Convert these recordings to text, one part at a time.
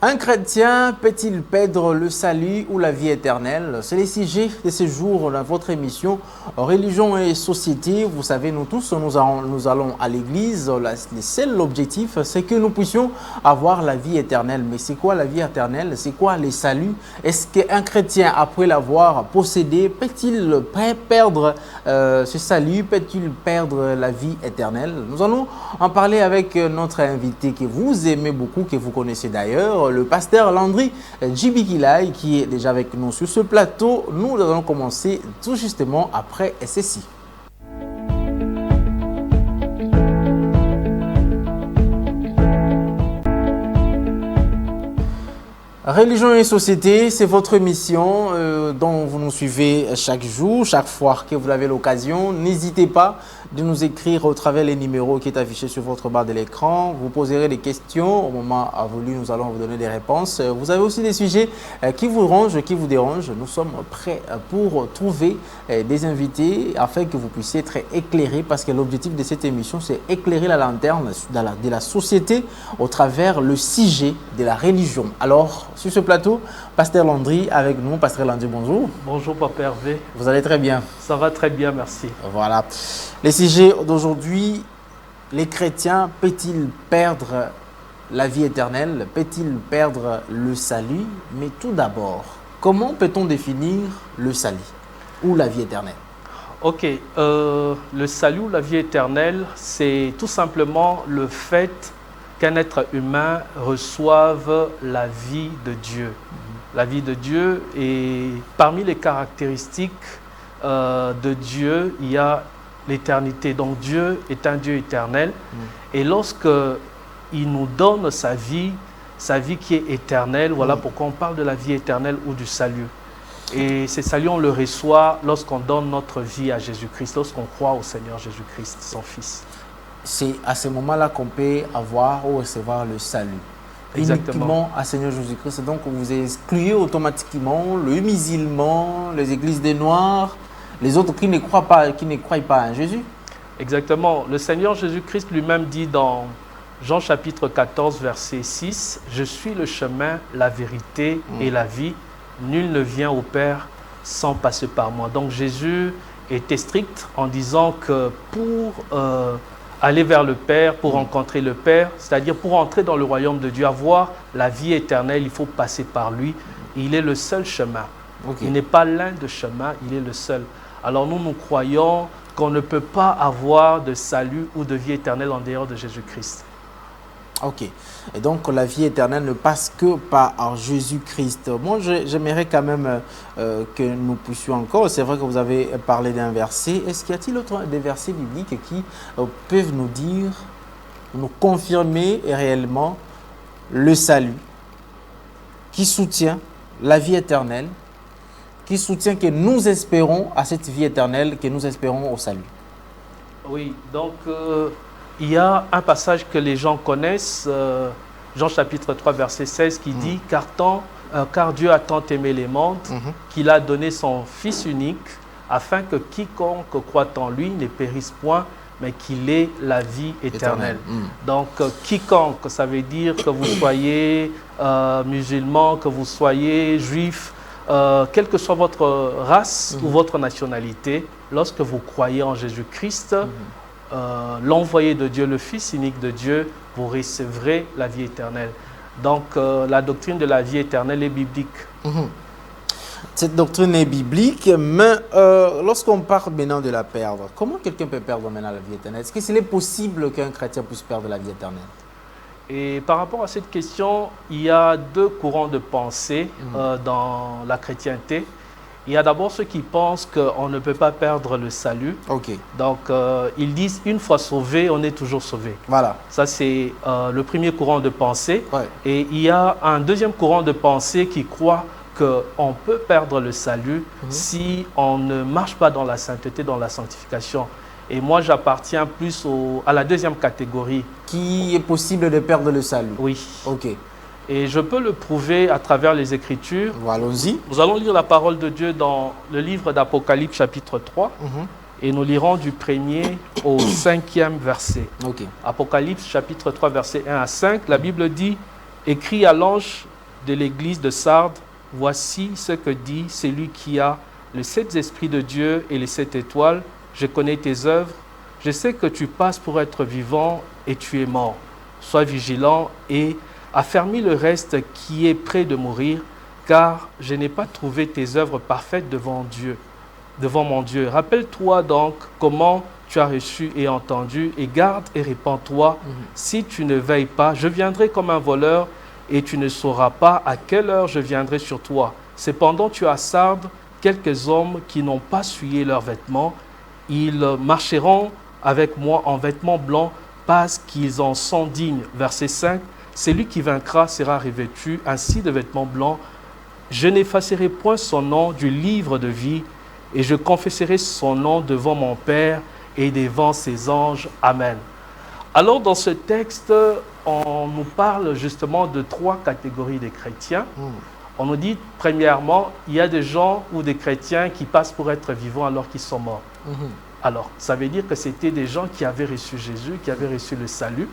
Un chrétien peut-il perdre le salut ou la vie éternelle? C'est les sujets de ce jour dans votre émission Religion et Société. Vous savez, nous tous, nous allons à l'église. Le seul objectif, c'est que nous puissions avoir la vie éternelle. Mais c'est quoi la vie éternelle? C'est quoi le salut? Est-ce qu'un chrétien, après l'avoir possédé, peut-il perdre ce salut? Peut-il perdre la vie éternelle? Nous allons en parler avec notre invité que vous aimez beaucoup, que vous connaissez d'ailleurs, le pasteur Landry Djibikilai, qui est déjà avec nous sur ce plateau. Nous allons commencer tout justement après ceci. Religion et Société, c'est votre émission dont vous nous suivez chaque jour, chaque fois que vous avez l'occasion. N'hésitez pas de nous écrire au travers les numéros qui est affiché sur votre barre de l'écran. Vous poserez des questions. Au moment voulu, nous allons vous donner des réponses. Vous avez aussi des sujets qui vous rongent, qui vous dérangent. Nous sommes prêts pour trouver des invités afin que vous puissiez être éclairés, parce que l'objectif de cette émission, c'est éclairer la lanterne de la société au travers le sujet de la religion. Alors, sur ce plateau, pasteur Landry avec nous. Pasteur Landry, bonjour. Bonjour, Papa Hervé. Vous allez très bien? Ça va très bien, merci. Voilà. Les sujets d'aujourd'hui, les chrétiens peut-ils perdre la vie éternelle? Peut-ils perdre le salut? Mais tout d'abord, comment peut-on définir le salut ou la vie éternelle? Ok, le salut ou la vie éternelle, c'est tout simplement le fait qu'un être humain reçoive la vie de Dieu. La vie de Dieu, et parmi les caractéristiques de Dieu, il y a l'éternité. Donc Dieu est un Dieu éternel. Et lorsque il nous donne sa vie qui est éternelle, voilà pourquoi on parle de la vie éternelle ou du salut. Et ce salut, on le reçoit lorsqu'on donne notre vie à Jésus-Christ, lorsqu'on croit au Seigneur Jésus-Christ, son Fils. C'est à ce moment-là qu'on peut avoir ou recevoir le salut. Exactement. Uniquement à Seigneur Jésus-Christ. Donc, vous excluez automatiquement le musulman, les églises des Noirs, les autres qui ne croient pas en Jésus. Exactement. Le Seigneur Jésus-Christ lui-même dit dans Jean chapitre 14, verset 6, « Je suis le chemin, la vérité et la vie. Nul ne vient au Père sans passer par moi. » Donc, Jésus était strict en disant que pour aller vers le Père, pour rencontrer le Père, c'est-à-dire pour entrer dans le royaume de Dieu, avoir la vie éternelle, il faut passer par lui. Il est le seul chemin. Okay. Il n'est pas l'un de chemins, il est le seul. Alors nous croyons qu'on ne peut pas avoir de salut ou de vie éternelle en dehors de Jésus-Christ. Ok. Et donc la vie éternelle ne passe que par Jésus-Christ. Moi, j'aimerais quand même que nous puissions encore, c'est vrai que vous avez parlé d'un verset, est-ce qu'il y a-t-il des versets bibliques qui peuvent nous dire, nous confirmer réellement le salut, qui soutient la vie éternelle, qui soutient que nous espérons à cette vie éternelle, que nous espérons au salut? Oui, donc il y a un passage que les gens connaissent, Jean chapitre 3, verset 16, qui dit « Car Dieu a tant aimé les mondes qu'il a donné son Fils unique, afin que quiconque croit en lui ne périsse point, mais qu'il ait la vie éternelle. » Donc, quiconque, ça veut dire que vous soyez musulman, que vous soyez juif, quelle que soit votre race ou votre nationalité, lorsque vous croyez en Jésus-Christ, l'envoyé de Dieu, le Fils unique de Dieu, vous recevrez la vie éternelle. Donc, la doctrine de la vie éternelle est biblique. Cette doctrine est biblique, mais lorsqu'on parle maintenant de la perdre, comment quelqu'un peut perdre maintenant la vie éternelle? Est-ce qu'il est possible qu'un chrétien puisse perdre la vie éternelle? Et par rapport à cette question, il y a deux courants de pensée dans la chrétienté. Il y a d'abord ceux qui pensent qu'on ne peut pas perdre le salut. Okay. Donc, ils disent une fois sauvé, on est toujours sauvé. Voilà. Ça, c'est le premier courant de pensée. Ouais. Et il y a un deuxième courant de pensée qui croit qu'on peut perdre le salut si on ne marche pas dans la sainteté, dans la sanctification. Et moi, j'appartiens plus à la deuxième catégorie. Qui est possible de perdre le salut? Oui. Ok. Et je peux le prouver à travers les Écritures. Allons-y. Nous allons lire la parole de Dieu dans le livre d'Apocalypse chapitre 3. Et nous lirons du 1er au 5e verset. Okay. Apocalypse chapitre 3 verset 1 à 5. La Bible dit « Écrit à l'ange de l'église de Sardes, voici ce que dit celui qui a les 7 esprits de Dieu et les 7 étoiles. Je connais tes œuvres. Je sais que tu passes pour être vivant et tu es mort. Sois vigilant et affermis le reste qui est près de mourir, car je n'ai pas trouvé tes œuvres parfaites devant mon Dieu. Rappelle-toi donc comment tu as reçu et entendu, et garde et répands-toi. Si tu ne veilles pas, je viendrai comme un voleur, et tu ne sauras pas à quelle heure je viendrai sur toi. Cependant, tu as Sardes quelques hommes qui n'ont pas souillé leurs vêtements. Ils marcheront avec moi en vêtements blancs parce qu'ils en sont dignes. Verset 5, celui qui vaincra sera revêtu ainsi de vêtements blancs. Je n'effacerai point son nom du livre de vie et je confesserai son nom devant mon Père et devant ses anges. Amen. Alors dans ce texte, on nous parle justement de 3 catégories de chrétiens. On nous dit, premièrement, il y a des gens ou des chrétiens qui passent pour être vivants alors qu'ils sont morts. Alors, ça veut dire que c'était des gens qui avaient reçu Jésus, qui avaient reçu le salut.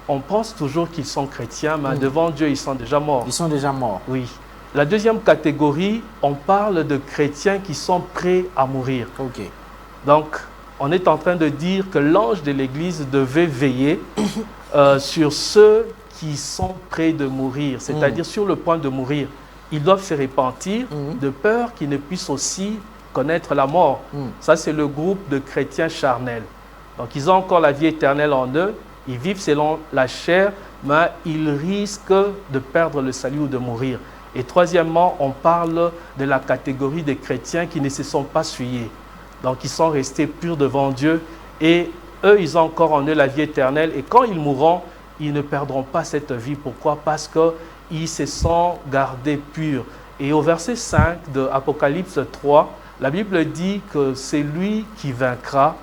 On pense toujours qu'ils sont chrétiens, mais devant Dieu, ils sont déjà morts. Ils sont déjà morts. Oui. La deuxième catégorie, on parle de chrétiens qui sont prêts à mourir. Ok. Donc, on est en train de dire que l'ange de l'Église devait veiller sur ceux qui sont près de mourir, c'est-à-dire sur le point de mourir. Ils doivent se repentir de peur qu'ils ne puissent aussi connaître la mort. Ça, c'est le groupe de chrétiens charnels. Donc, ils ont encore la vie éternelle en eux. Ils vivent selon la chair, mais ils risquent de perdre le salut ou de mourir. Et troisièmement, on parle de la catégorie des chrétiens qui ne se sont pas souillés. Donc, ils sont restés purs devant Dieu. Et eux, ils ont encore en eux la vie éternelle. Et quand ils mourront, ils ne perdront pas cette vie. Pourquoi? Parce qu'ils se sont gardés purs. Et au verset 5 de Apocalypse 3, la Bible dit que c'est lui qui vaincra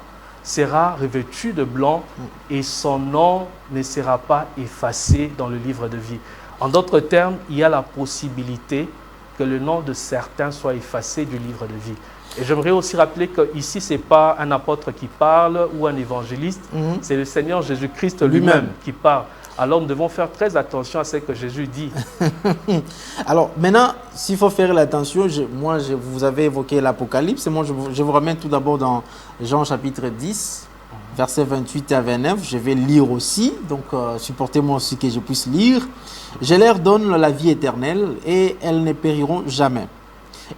sera revêtu de blanc et son nom ne sera pas effacé dans le livre de vie. En d'autres termes, il y a la possibilité que le nom de certains soit effacé du livre de vie. Et j'aimerais aussi rappeler qu'ici, ce n'est pas un apôtre qui parle ou un évangéliste, c'est le Seigneur Jésus-Christ lui-même qui parle. Alors nous devons faire très attention à ce que Jésus dit. Alors maintenant, s'il faut faire l'attention, vous avez évoqué l'Apocalypse, et moi je vous ramène tout d'abord dans Jean chapitre 10, versets 28 à 29. Je vais lire aussi, donc supportez-moi aussi que je puisse lire. « Je leur donne la vie éternelle et elles ne périront jamais.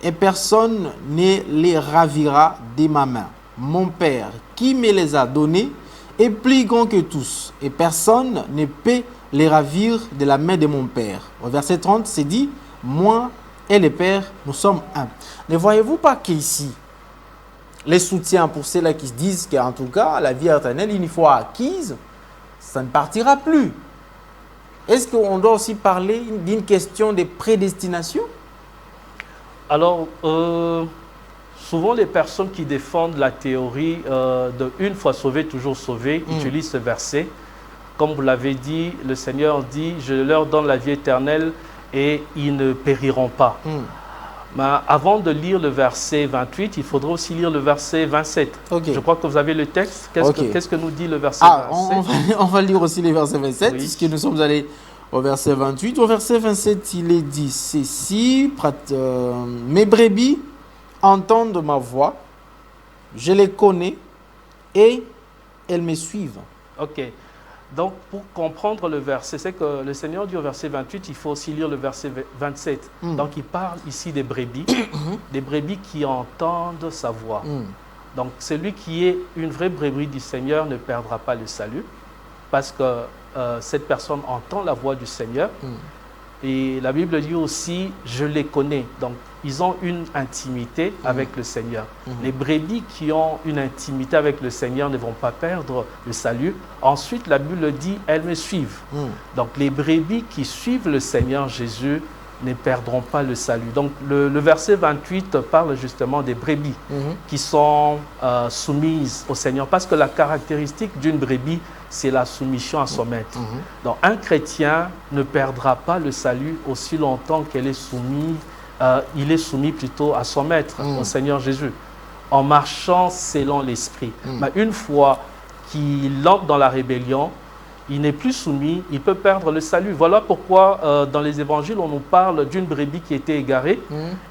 Et personne ne les ravira de ma main. Mon Père qui me les a donnés est plus grand que tous, et personne ne peut les ravir de la main de mon Père. » Au verset 30, c'est dit, « Moi et le Père, nous sommes un. » Ne voyez-vous pas qu'ici, les soutiens pour ceux-là qui se disent qu'en tout cas, la vie éternelle, une fois acquise, ça ne partira plus. Est-ce qu'on doit aussi parler d'une question de prédestination? Alors, souvent les personnes qui défendent la théorie de une fois sauvé, toujours sauvé, utilisent ce verset. Comme vous l'avez dit, le Seigneur dit, je leur donne la vie éternelle et ils ne périront pas. Mais avant de lire le verset 28, il faudrait aussi lire le verset 27. Okay. Je crois que vous avez le texte. Qu'est-ce que nous dit le verset 27? On va lire aussi le verset 27, oui. Puisque nous sommes allés au verset 28. Au verset 27, il est dit ceci, mes brebis entendent ma voix, je les connais et elles me suivent. Ok. Donc, pour comprendre le verset, c'est que le Seigneur dit au verset 28, il faut aussi lire le verset 27. Donc, il parle ici des brebis qui entendent sa voix. Donc, celui qui est une vraie brebis du Seigneur ne perdra pas le salut, parce que cette personne entend la voix du Seigneur. Et la Bible dit aussi, je les connais. Donc, ils ont une intimité avec le Seigneur. Les brebis qui ont une intimité avec le Seigneur ne vont pas perdre le salut. Ensuite, la Bible dit, elles me suivent. Donc, les brebis qui suivent le Seigneur Jésus ne perdront pas le salut. Donc, le verset 28 parle justement des brebis qui sont soumises au Seigneur. Parce que la caractéristique d'une brebis, c'est la soumission à son maître. Donc, un chrétien ne perdra pas le salut aussi longtemps qu'elle est soumise. Il est soumis plutôt à son maître, au Seigneur Jésus, en marchant selon l'esprit. Mais une fois qu'il entre dans la rébellion, il n'est plus soumis, il peut perdre le salut. Voilà pourquoi dans les évangiles, on nous parle d'une brebis qui était égarée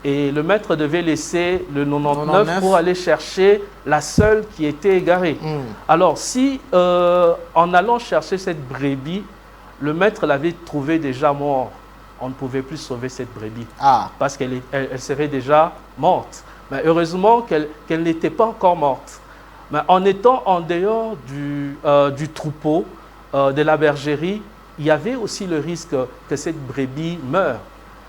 et le maître devait laisser le 99 pour aller chercher la seule qui était égarée. Alors, si en allant chercher cette brebis, le maître l'avait trouvée déjà morte, on ne pouvait plus sauver cette brebis parce qu'elle serait déjà morte. Mais heureusement qu'elle n'était pas encore morte. Mais en étant en dehors du troupeau, de la bergerie, il y avait aussi le risque que cette brebis meure.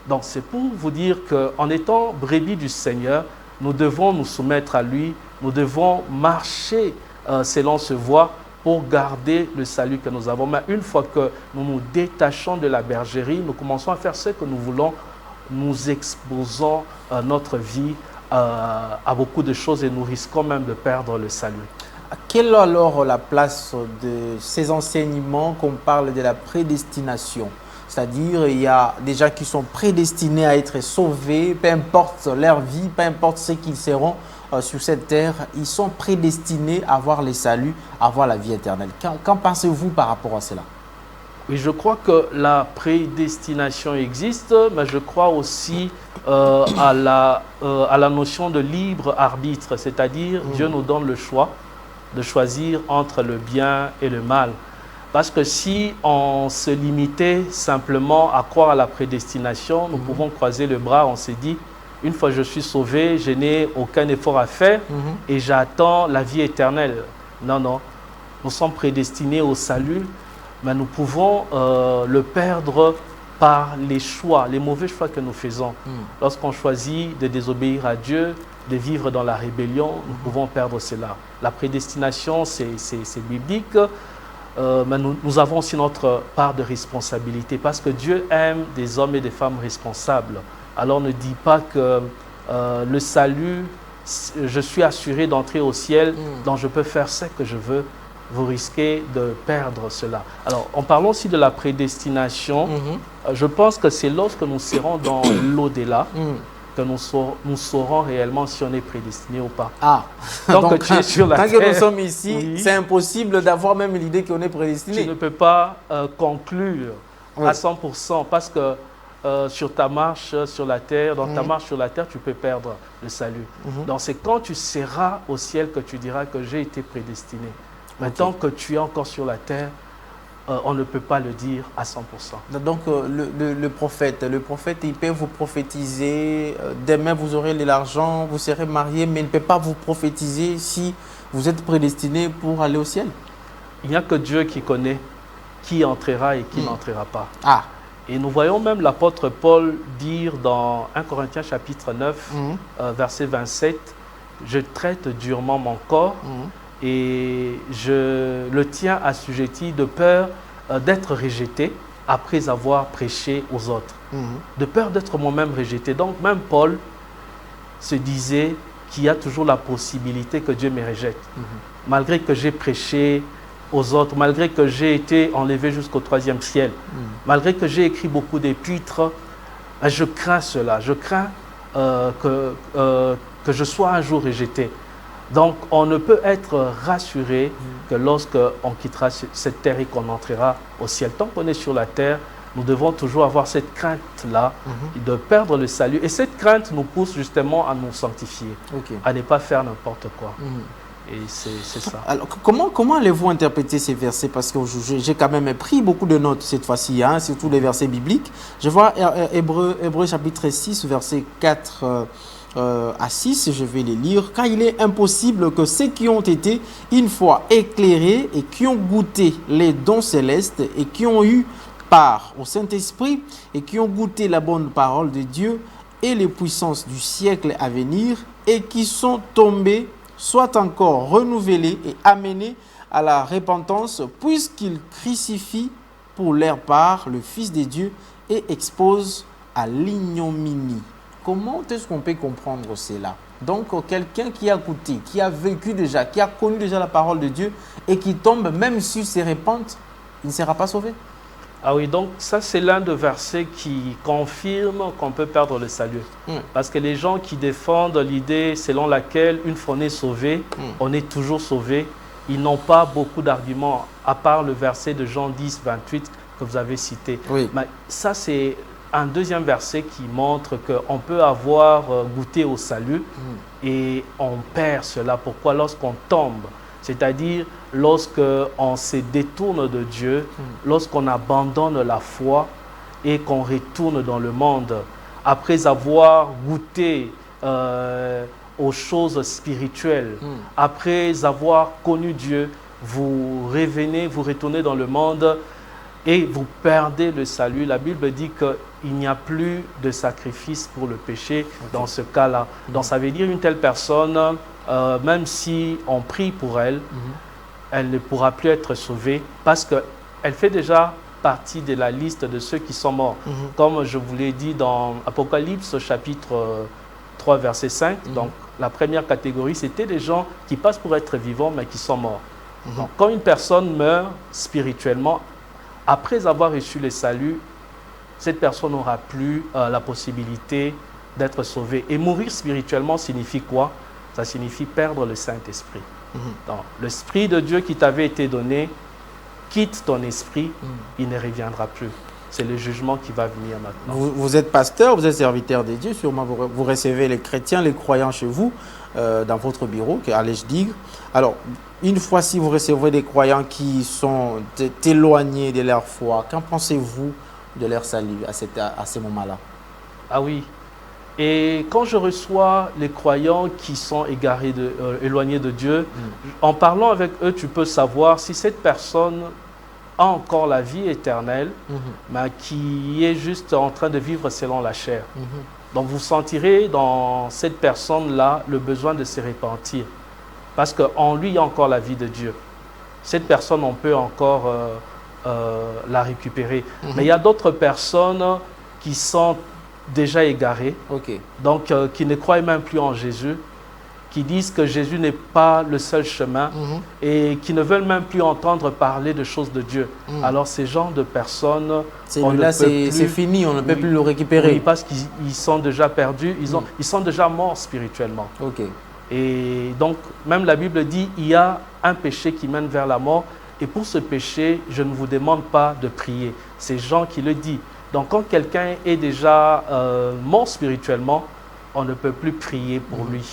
Donc c'est pour vous dire qu'en étant brebis du Seigneur, nous devons nous soumettre à lui, nous devons marcher selon ce voie pour garder le salut que nous avons. Mais une fois que nous nous détachons de la bergerie, nous commençons à faire ce que nous voulons, nous exposons notre vie à beaucoup de choses et nous risquons même de perdre le salut. Quelle est alors la place de ces enseignements qu'on parle de la prédestination? C'est-à-dire, il y a des gens qui sont prédestinés à être sauvés, peu importe leur vie, peu importe ce qu'ils seront sur cette terre, ils sont prédestinés à avoir le salut, à avoir la vie éternelle. Qu'en pensez-vous par rapport à cela? Oui, je crois que la prédestination existe, mais je crois aussi à la notion de libre arbitre, c'est-à-dire Dieu nous donne le choix de choisir entre le bien et le mal. Parce que si on se limitait simplement à croire à la prédestination, nous pouvons croiser le bras, on se dit, une fois que je suis sauvé, je n'ai aucun effort à faire et j'attends la vie éternelle. Non, non, nous sommes prédestinés au salut, mais nous pouvons le perdre par les choix, les mauvais choix que nous faisons. Lorsqu'on choisit de désobéir à Dieu, de vivre dans la rébellion, nous pouvons perdre cela. La prédestination, c'est biblique, mais nous avons aussi notre part de responsabilité parce que Dieu aime des hommes et des femmes responsables. Alors ne dis pas que le salut, je suis assuré d'entrer au ciel, donc je peux faire ce que je veux. Vous risquez de perdre cela. Alors, en parlant aussi de la prédestination, je pense que c'est lorsque nous serons dans l'au-delà que nous saurons réellement si on est prédestiné ou pas. Donc, tu es sur la terre, que nous sommes ici, c'est impossible d'avoir même l'idée qu'on est prédestiné. Tu ne peux pas conclure à 100% parce que sur ta marche sur la terre, dans ta marche sur la terre, tu peux perdre le salut. Donc, c'est quand tu seras au ciel que tu diras que j'ai été prédestiné. Mais tant que tu es encore sur la terre, on ne peut pas le dire à 100%. Donc, le prophète, il peut vous prophétiser, demain vous aurez de l'argent, vous serez marié, mais il ne peut pas vous prophétiser si vous êtes prédestiné pour aller au ciel. Il n'y a que Dieu qui connaît qui entrera et qui n'entrera pas. Et nous voyons même l'apôtre Paul dire dans 1 Corinthiens chapitre 9, verset 27, « Je traite durement mon corps et je le tiens assujetti de peur d'être rejeté après avoir prêché aux autres. De peur d'être moi-même rejeté. » Donc même Paul se disait qu'il y a toujours la possibilité que Dieu me rejette. Malgré que j'ai prêché aux autres, malgré que j'ai été enlevé jusqu'au 3e ciel, malgré que j'ai écrit beaucoup d'épîtres, je crains cela. Je crains que je sois un jour rejeté. Donc, on ne peut être rassuré que lorsqu'on quittera cette terre et qu'on entrera au ciel. Tant qu'on est sur la terre, nous devons toujours avoir cette crainte-là de perdre le salut. Et cette crainte nous pousse justement à nous sanctifier, à ne pas faire n'importe quoi. Et c'est ça. Alors, comment allez-vous interpréter ces versets? Parce que j'ai quand même pris beaucoup de notes cette fois-ci, surtout les versets bibliques. Je vois Hébreux chapitre 6, verset 4 à 6, je vais les lire. « Car il est impossible que ceux qui ont été une fois éclairés et qui ont goûté les dons célestes et qui ont eu part au Saint-Esprit et qui ont goûté la bonne parole de Dieu et les puissances du siècle à venir et qui sont tombés soient encore renouvelés et amenés à la repentance puisqu'ils crucifient pour leur part le Fils de Dieu et exposent à l'ignominie. » Comment est-ce qu'on peut comprendre cela? Donc, quelqu'un qui a goûté, qui a vécu déjà, qui a connu déjà la parole de Dieu et qui tombe, même s'il se repente, il ne sera pas sauvé. Ah oui, donc ça c'est l'un des versets qui confirme qu'on peut perdre le salut. Parce que les gens qui défendent l'idée selon laquelle une fois on est sauvé, on est toujours sauvé, ils n'ont pas beaucoup d'arguments, à part le verset de Jean 10, 28 que vous avez cité. Oui. Mais ça, c'est un deuxième verset qui montre qu'on peut avoir goûté au salut et on perd cela. Pourquoi? Lorsqu'on tombe, c'est-à-dire lorsqu'on se détourne de Dieu, lorsqu'on abandonne la foi et qu'on retourne dans le monde, après avoir goûté aux choses spirituelles, après avoir connu Dieu, vous revenez, vous retournez dans le monde et vous perdez le salut. La Bible dit qu'il n'y a plus de sacrifice pour le péché dans ce cas-là. Donc ça veut dire une telle personne, même si on prie pour elle, elle ne pourra plus être sauvée parce qu'elle fait déjà partie de la liste de ceux qui sont morts. Comme je vous l'ai dit dans Apocalypse chapitre 3 verset 5, donc la première catégorie, c'était des gens qui passent pour être vivants mais qui sont morts. Donc quand une personne meurt spirituellement, après avoir reçu le salut, cette personne n'aura plus la possibilité d'être sauvée. Et mourir spirituellement signifie quoi? Ça signifie perdre le Saint-Esprit. Donc, l'Esprit de Dieu qui t'avait été donné quitte ton esprit, il ne reviendra plus. C'est le jugement qui va venir maintenant. Vous êtes pasteur, vous êtes serviteur de Dieu, sûrement vous recevez les chrétiens, les croyants chez vous, dans votre bureau, à l'Èche-Digre. Alors, une fois si vous recevez des croyants qui sont éloignés de leur foi, qu'en pensez-vous de leur salut à ce moment-là? Ah oui. Et quand je reçois les croyants qui sont égarés, éloignés de Dieu, en parlant avec eux, tu peux savoir si cette personne a encore la vie éternelle, mais qui est juste en train de vivre selon la chair. Donc vous sentirez dans cette personne-là le besoin de se repentir, parce qu'en lui, il y a encore la vie de Dieu. Cette personne, on peut encore la récupérer. Mais il y a d'autres personnes qui sont déjà égarées, donc qui ne croient même plus en Jésus, qui disent que Jésus n'est pas le seul chemin et qui ne veulent même plus entendre parler de choses de Dieu. Alors ces genres de personnes, celui-là c'est fini, on ne peut plus le récupérer. Oui, parce qu'ils sont déjà perdus, ils sont déjà morts spirituellement. Et donc même la Bible dit il y a un péché qui mène vers la mort, et pour ce péché, je ne vous demande pas de prier. C'est Jean qui le dit. Donc quand quelqu'un est déjà mort spirituellement, on ne peut plus prier pour lui.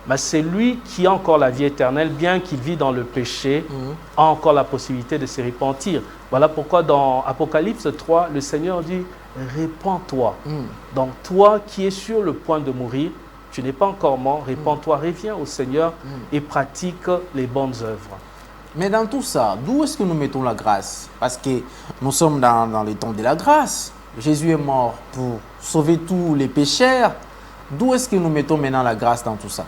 Mais c'est lui qui a encore la vie éternelle, bien qu'il vit dans le péché, a encore la possibilité de se repentir. Voilà pourquoi dans Apocalypse 3, le Seigneur dit « Répands-toi ». Donc toi qui es sur le point de mourir, tu n'es pas encore mort, répands-toi, reviens au Seigneur et pratique les bonnes œuvres. Mais dans tout ça, d'où est-ce que nous mettons la grâce? Parce que nous sommes dans les temps de la grâce. Jésus est mort pour sauver tous les pécheurs. D'où est-ce que nous mettons maintenant la grâce dans tout ça?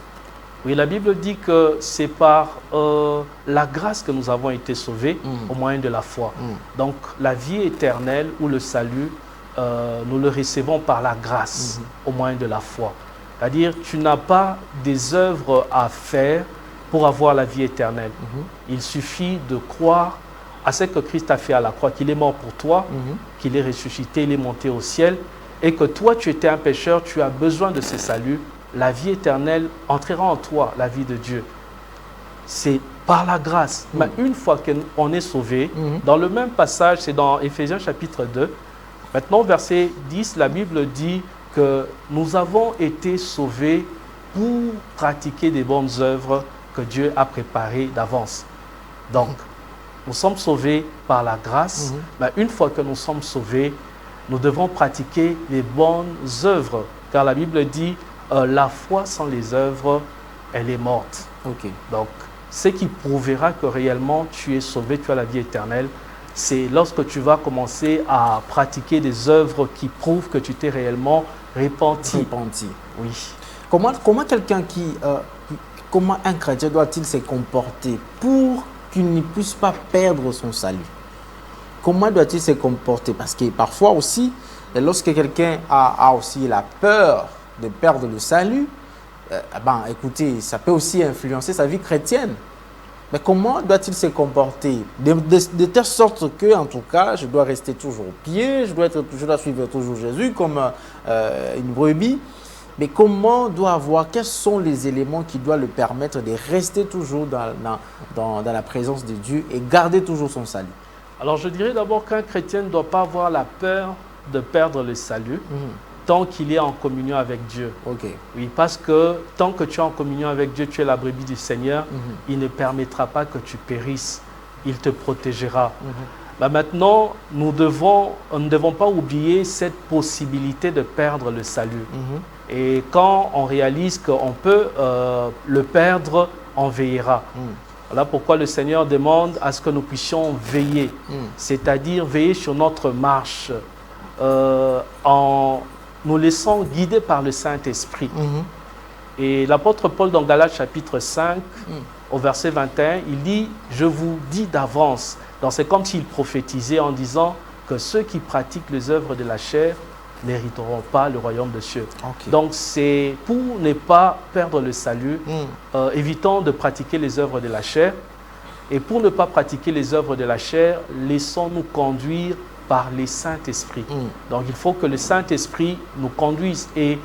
Oui, la Bible dit que c'est par la grâce que nous avons été sauvés au moyen de la foi. Donc la vie éternelle ou le salut, nous le recevons par la grâce au moyen de la foi. C'est-à-dire tu n'as pas des œuvres à faire pour avoir la vie éternelle. Il suffit de croire à ce que Christ a fait à la croix, qu'il est mort pour toi, qu'il est ressuscité, il est monté au ciel, et que toi tu étais un pécheur, tu as besoin de ce salut. La vie éternelle entrera en toi, la vie de Dieu. C'est par la grâce. Mais une fois qu'on est sauvé, dans le même passage, c'est dans Éphésiens chapitre 2, maintenant verset 10, la Bible dit que nous avons été sauvés pour pratiquer des bonnes œuvres que Dieu a préparées d'avance. Donc, nous sommes sauvés par la grâce, mais une fois que nous sommes sauvés, nous devons pratiquer les bonnes œuvres, car la Bible dit la foi sans les œuvres, elle est morte. Donc, ce qui prouvera que réellement tu es sauvé, tu as la vie éternelle, c'est lorsque tu vas commencer à pratiquer des œuvres qui prouvent que tu t'es réellement repenti. Oui. Comment quelqu'un comment un chrétien doit-il se comporter pour qu'il ne puisse pas perdre son salut? Comment doit-il se comporter? Parce que parfois aussi, lorsque quelqu'un a aussi la peur de perdre le salut, écoutez, ça peut aussi influencer sa vie chrétienne. Mais comment doit-il se comporter? De telle sorte que, en tout cas, je dois rester toujours au pied, je dois suivre toujours Jésus comme une brebis. Mais comment doit avoir, quels sont les éléments qui doivent le permettre de rester toujours dans la présence de Dieu et garder toujours son salut? Alors je dirais d'abord qu'un chrétien ne doit pas avoir la peur de perdre le salut tant qu'il est en communion avec Dieu. Ok. Oui, parce que tant que tu es en communion avec Dieu, tu es la brebis du Seigneur, il ne permettra pas que tu périsses, il te protégera. Maintenant, nous ne devons pas oublier cette possibilité de perdre le salut. Et quand on réalise qu'on peut le perdre, on veillera. Voilà pourquoi le Seigneur demande à ce que nous puissions veiller, c'est-à-dire veiller sur notre marche en nous laissant guider par le Saint-Esprit. Et l'apôtre Paul dans Galates chapitre 5, au verset 21, il dit « Je vous dis d'avance ». Donc c'est comme s'il prophétisait en disant que ceux qui pratiquent les œuvres de la chair n'hériteront pas le royaume des cieux. Okay. Donc c'est pour ne pas perdre le salut, évitons de pratiquer les œuvres de la chair. Et pour ne pas pratiquer les œuvres de la chair, laissons-nous conduire par les Saint-Esprit. Donc il faut que le Saint-Esprit nous conduise et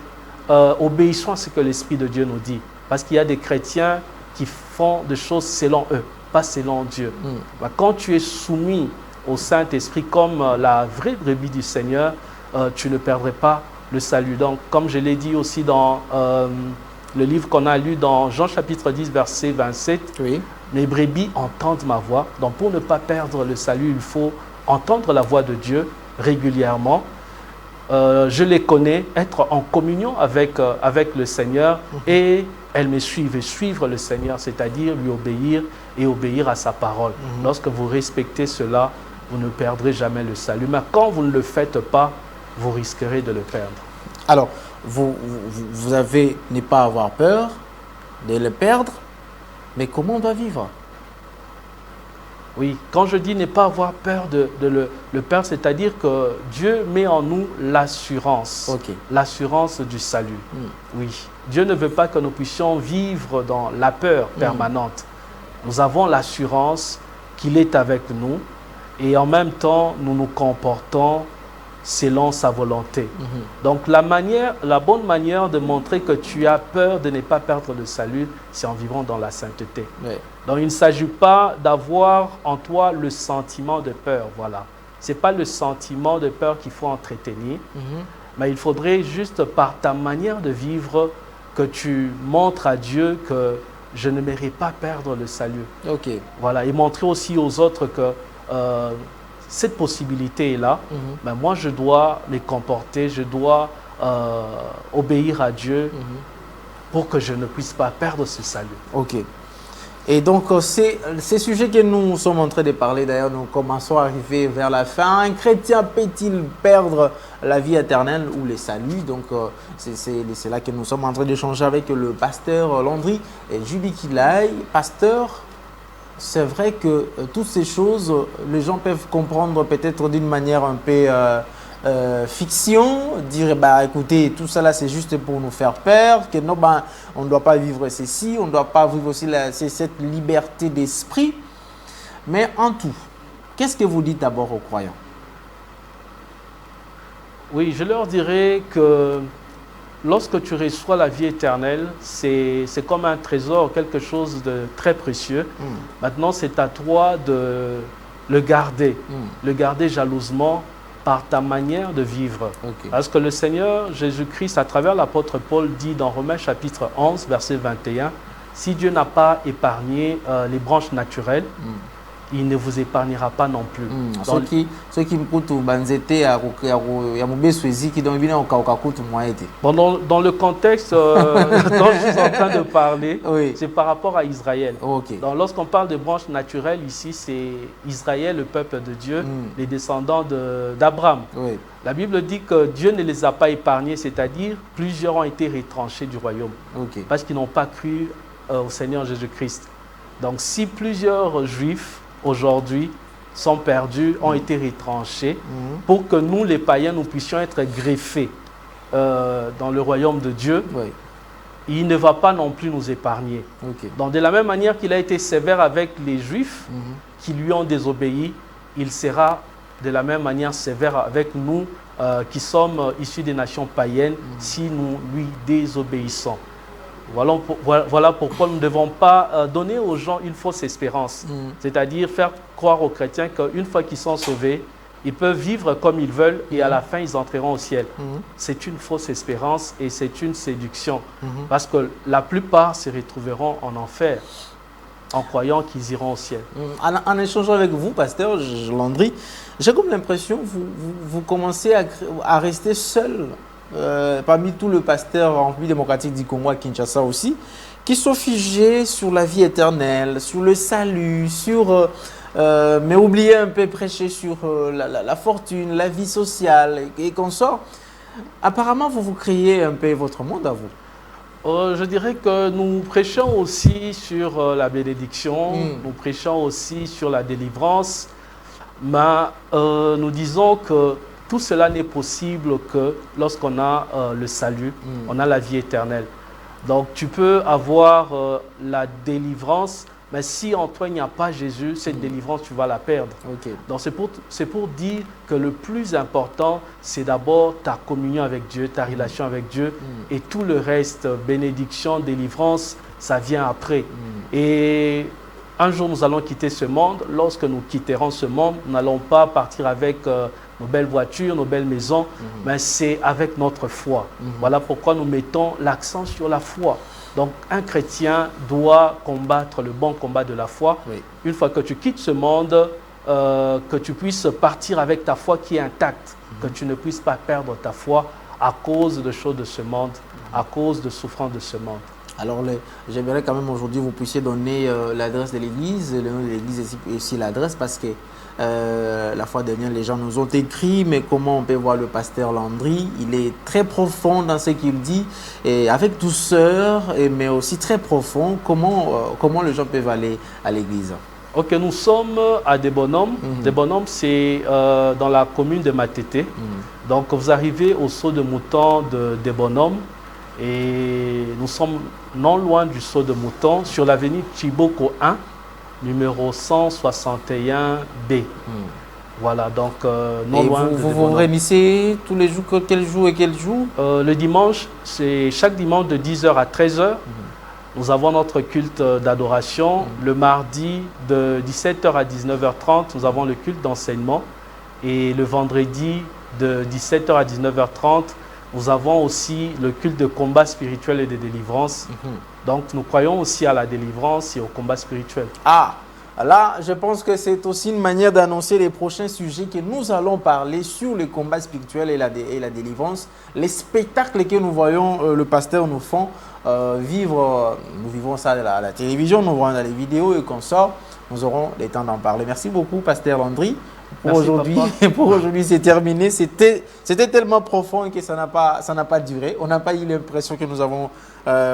obéissons à ce que l'Esprit de Dieu nous dit. Parce qu'il y a des chrétiens qui font des choses selon eux, pas selon Dieu. Quand tu es soumis au Saint-Esprit comme la vraie brebis du Seigneur, tu ne perdrais pas le salut. Donc, comme je l'ai dit aussi dans le livre qu'on a lu dans Jean chapitre 10, verset 27, mes brebis entendent ma voix. Donc, pour ne pas perdre le salut, il faut entendre la voix de Dieu régulièrement. Je les connais, être en communion avec le Seigneur et elles me suivent et suivre le Seigneur, c'est-à-dire lui obéir et obéir à sa parole. Lorsque vous respectez cela, vous ne perdrez jamais le salut. Mais quand vous ne le faites pas, vous risquerez de le perdre. Alors, vous avez ne pas avoir peur de le perdre, mais comment on doit vivre? Oui, quand je dis ne pas avoir peur de le perdre, c'est-à-dire que Dieu met en nous l'assurance, l'assurance du salut. Oui, Dieu ne veut pas que nous puissions vivre dans la peur permanente. Nous avons l'assurance qu'il est avec nous et en même temps, nous nous comportons selon sa volonté. Donc la bonne manière de montrer que tu as peur de ne pas perdre le salut, c'est en vivant dans la sainteté. Donc il ne s'agit pas d'avoir en toi le sentiment de peur, voilà. Ce n'est pas le sentiment de peur qu'il faut entretenir, mais il faudrait juste par ta manière de vivre que tu montres à Dieu que je ne mérite pas perdre le salut. Voilà, et montrer aussi aux autres que cette possibilité est là, mais moi je dois me comporter, je dois obéir à Dieu pour que je ne puisse pas perdre ce salut. Et donc, c'est ces sujets que nous sommes en train de parler, d'ailleurs, nous commençons à arriver vers la fin. Un chrétien peut-il perdre la vie éternelle ou le salut? Donc, c'est là que nous sommes en train d'échanger avec le pasteur Landry et Julie Kilay. Pasteur, c'est vrai que toutes ces choses, les gens peuvent comprendre peut-être d'une manière un peu fiction, dire bah écoutez, tout ça là c'est juste pour nous faire peur, que non, bah, on ne doit pas vivre ceci, on ne doit pas vivre aussi cette liberté d'esprit. Mais en tout, qu'est-ce que vous dites d'abord aux croyants? Oui, je leur dirais que lorsque tu reçois la vie éternelle, c'est comme un trésor, quelque chose de très précieux. Maintenant, c'est à toi de le garder jalousement par ta manière de vivre. Parce que le Seigneur Jésus-Christ, à travers l'apôtre Paul, dit dans Romains chapitre 11, verset 21, « Si Dieu n'a pas épargné les branches naturelles, il ne vous épargnera pas non plus. » Ceux qui me coûtent banzete dans le contexte dont je suis en train de parler, c'est par rapport à Israël. Donc lorsqu'on parle de branches naturelles, ici c'est Israël, le peuple de Dieu, les descendants d'Abraham. La Bible dit que Dieu ne les a pas épargnés, c'est-à-dire plusieurs ont été retranchés du royaume parce qu'ils n'ont pas cru au Seigneur Jésus-Christ. Donc si plusieurs Juifs aujourd'hui sont perdus, ont été retranchés, pour que nous, les païens, nous puissions être greffés dans le royaume de Dieu, il ne va pas non plus nous épargner. Donc de la même manière qu'il a été sévère avec les Juifs qui lui ont désobéi, il sera de la même manière sévère avec nous qui sommes issus des nations païennes si nous lui désobéissons. Voilà pourquoi nous ne devons pas donner aux gens une fausse espérance. C'est-à-dire faire croire aux chrétiens qu'une fois qu'ils sont sauvés, ils peuvent vivre comme ils veulent et à la fin, ils entreront au ciel. C'est une fausse espérance et c'est une séduction. Parce que la plupart se retrouveront en enfer en croyant qu'ils iront au ciel. En échangeant avec vous, pasteur Landry, j'ai comme l'impression que vous commencez à rester seul parmi tous les pasteurs en République démocratique du Congo, à Kinshasa aussi, qui sont figés sur la vie éternelle, sur le salut, mais oubliez un peu prêcher sur la fortune, la vie sociale et consorts. Apparemment, vous créez un peu votre monde à vous. Je dirais que nous prêchons aussi sur la bénédiction, nous prêchons aussi sur la délivrance, mais nous disons que tout cela n'est possible que lorsqu'on a le salut, on a la vie éternelle. Donc tu peux avoir la délivrance, mais si en toi il n'y a pas Jésus, cette délivrance, tu vas la perdre. Donc c'est pour dire que le plus important, c'est d'abord ta communion avec Dieu, ta relation avec Dieu, et tout le reste, bénédiction, délivrance, ça vient après. Et un jour, nous allons quitter ce monde. Lorsque nous quitterons ce monde, nous n'allons pas partir avec nos belles voitures, nos belles maisons, mais c'est avec notre foi. Voilà pourquoi nous mettons l'accent sur la foi. Donc, un chrétien doit combattre le bon combat de la foi. Une fois que tu quittes ce monde, que tu puisses partir avec ta foi qui est intacte, que tu ne puisses pas perdre ta foi à cause de choses de ce monde, à cause de souffrances de ce monde. Alors, j'aimerais quand même aujourd'hui vous puissiez donner l'adresse de l'église, le nom de l'église et aussi l'adresse, parce que la fois dernière, les gens nous ont écrit, mais comment on peut voir le pasteur Landry? Il est très profond dans ce qu'il dit, et avec douceur, mais aussi très profond. Comment les gens peuvent aller à l'église? Ok, nous sommes à Desbonhommes. Desbonhommes, c'est dans la commune de Matete. Donc, vous arrivez au saut de mouton de Desbonhommes. Et nous sommes non loin du saut de mouton, sur l'avenue Chiboko 1, numéro 161B. Voilà, donc non loin de vous vous réunissez tous les jours, quel jour et quel jour? Le dimanche, c'est chaque dimanche de 10h à 13h. Nous avons notre culte d'adoration. Le mardi, de 17h à 19h30, nous avons le culte d'enseignement. Et le vendredi, de 17h à 19h30, nous avons aussi le culte de combat spirituel et de délivrance. Donc, nous croyons aussi à la délivrance et au combat spirituel. Ah, là, je pense que c'est aussi une manière d'annoncer les prochains sujets que nous allons parler sur le combat spirituel et la délivrance. Les spectacles que nous voyons, le pasteur nous font vivre, nous vivons ça à la télévision, nous voyons dans les vidéos et consorts. Nous aurons le temps d'en parler. Merci beaucoup, pasteur Landry. Pour aujourd'hui, c'est terminé. C'était tellement profond que ça n'a pas duré. On n'a pas eu l'impression que nous avons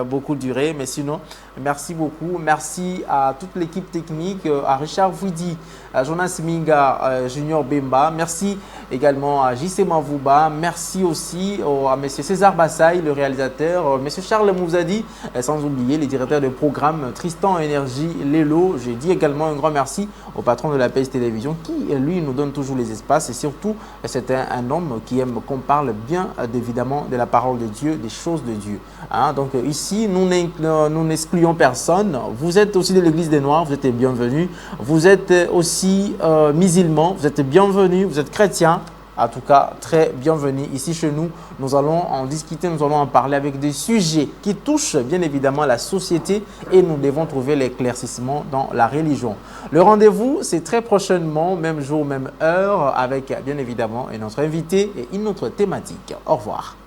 beaucoup duré. Mais sinon, merci beaucoup. Merci à toute l'équipe technique, à Richard Fouidi, à Jonas Minga, Junior Bemba. Merci également à JC Mavouba. Merci aussi à M. César Bassaï, le réalisateur, M. Charles Mouzadi, sans oublier les directeurs de programme Tristan Énergie Lelo. J'ai dit également un grand merci au patron de la PS Télévision qui, lui, nous donne toujours les espaces et surtout, c'est un homme qui aime qu'on parle bien, évidemment, de la parole de Dieu, des choses de Dieu. Donc ici, nous n'excluons personne. Vous êtes aussi de l'Église des Noirs, vous êtes bienvenus. Vous êtes aussi musulmans, vous êtes bienvenus. Vous êtes chrétiens, en tout cas, très bienvenue ici chez nous. Nous allons en discuter, nous allons en parler avec des sujets qui touchent bien évidemment la société et nous devons trouver l'éclaircissement dans la religion. Le rendez-vous, c'est très prochainement, même jour, même heure, avec bien évidemment notre invité et une autre thématique. Au revoir.